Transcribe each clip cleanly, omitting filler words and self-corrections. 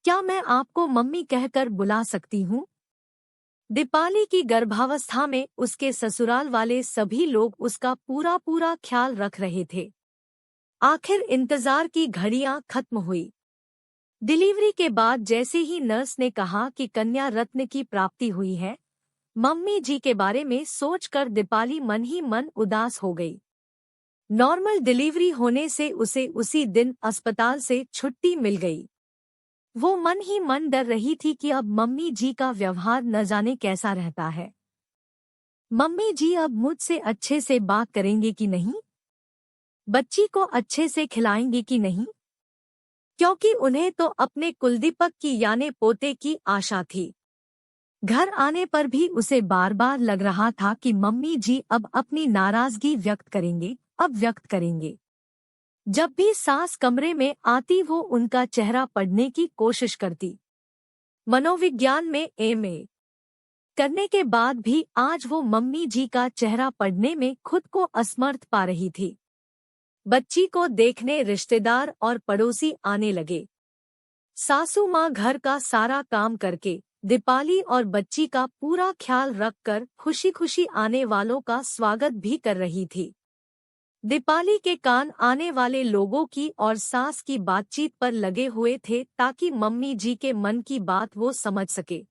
क्या मैं आपको मम्मी कहकर बुला सकती हूँ? दीपाली की गर्भावस्था में उसके ससुराल वाले सभी लोग उसका पूरा पूरा ख्याल रख रहे थे। आखिर इंतजार की घड़ियां खत्म हुई। डिलीवरी के बाद जैसे ही नर्स ने कहा कि कन्या रत्न की प्राप्ति हुई है, मम्मी जी के बारे में सोचकर दीपाली मन ही मन उदास हो गई। नॉर्मल डिलीवरी होने से उसे उसी दिन अस्पताल से छुट्टी मिल गई। वो मन ही मन डर रही थी कि अब मम्मी जी का व्यवहार न जाने कैसा रहता है। मम्मी जी अब मुझसे अच्छे से बात करेंगे कि नहीं? बच्ची को अच्छे से खिलाएंगे कि नहीं? क्योंकि उन्हें तो अपने कुलदीपक की यानी पोते की आशा थी। घर आने पर भी उसे बार बार लग रहा था कि मम्मी जी अब अपनी नाराजगी व्यक्त करेंगे, अब व्यक्त करेंगे। जब भी सास कमरे में आती वो उनका चेहरा पढ़ने की कोशिश करती। मनोविज्ञान में एमए करने के बाद भी आज वो मम्मी जी का चेहरा पढ़ने में खुद को असमर्थ पा रही थी। बच्ची को देखने रिश्तेदार और पड़ोसी आने लगे। सासू माँ घर का सारा काम करके दीपाली और बच्ची का पूरा ख्याल रखकर खुशी खुशी आने वालों का स्वागत भी कर रही थी। दीपाली के कान आने वाले लोगों की और सास की बातचीत पर लगे हुए थे ताकि मम्मी जी के मन की बात वो समझ सके।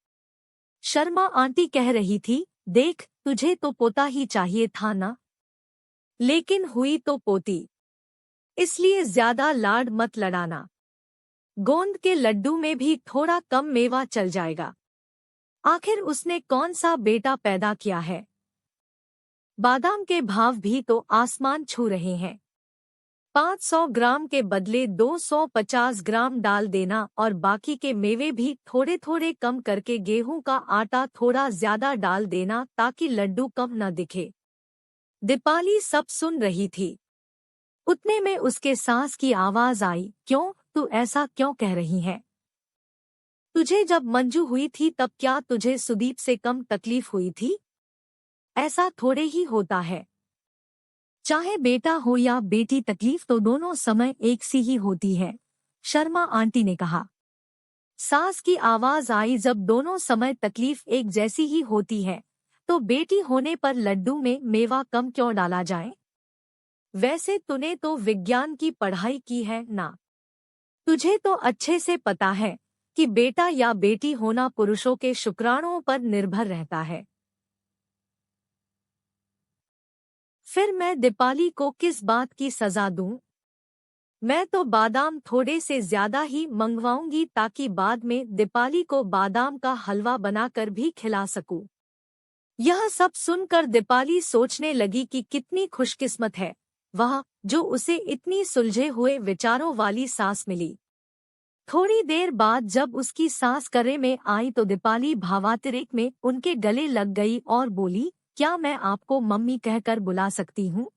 शर्मा आंटी कह रही थी, देख तुझे तो पोता ही चाहिए था ना, लेकिन हुई तो पोती, इसलिए ज्यादा लाड मत लड़ाना। गोंद के लड्डू में भी थोड़ा कम मेवा चल जाएगा। आखिर उसने कौन सा बेटा पैदा किया है। बादाम के भाव भी तो आसमान छू रहे हैं। 500 ग्राम के बदले 250 ग्राम डाल देना और बाकी के मेवे भी थोड़े थोड़े कम करके गेहूं का आटा थोड़ा ज्यादा डाल देना ताकि लड्डू कम न दिखे। दीपाली सब सुन रही थी। उतने में उसके सास की आवाज आई, क्यों, तू ऐसा क्यों कह रही है? तुझे जब मंजू हुई थी तब क्या तुझे सुदीप से कम तकलीफ हुई थी? ऐसा थोड़े ही होता है। चाहे बेटा हो या बेटी तकलीफ तो दोनों समय एक सी ही होती है, शर्मा आंटी ने कहा। सास की आवाज आई, जब दोनों समय तकलीफ एक जैसी ही होती है तो बेटी होने पर लड्डू में मेवा कम क्यों डाला जाए? वैसे तूने तो विज्ञान की पढ़ाई की है ना, तुझे तो अच्छे से पता है कि बेटा या बेटी होना पुरुषों के शुक्राणुओं पर निर्भर रहता है। फिर मैं दीपाली को किस बात की सजा दूं? मैं तो बादाम थोड़े से ज्यादा ही मंगवाऊंगी ताकि बाद में दीपाली को बादाम का हलवा बनाकर भी खिला सकूं। यह सब सुनकर दीपाली सोचने लगी कि कितनी खुशकिस्मत है वह, जो उसे इतनी सुलझे हुए विचारों वाली सास मिली। थोड़ी देर बाद जब उसकी सास कमरे में आई तो दीपाली भावातिरेक में उनके गले लग गई और बोली, क्या मैं आपको मम्मी कहकर बुला सकती हूँ?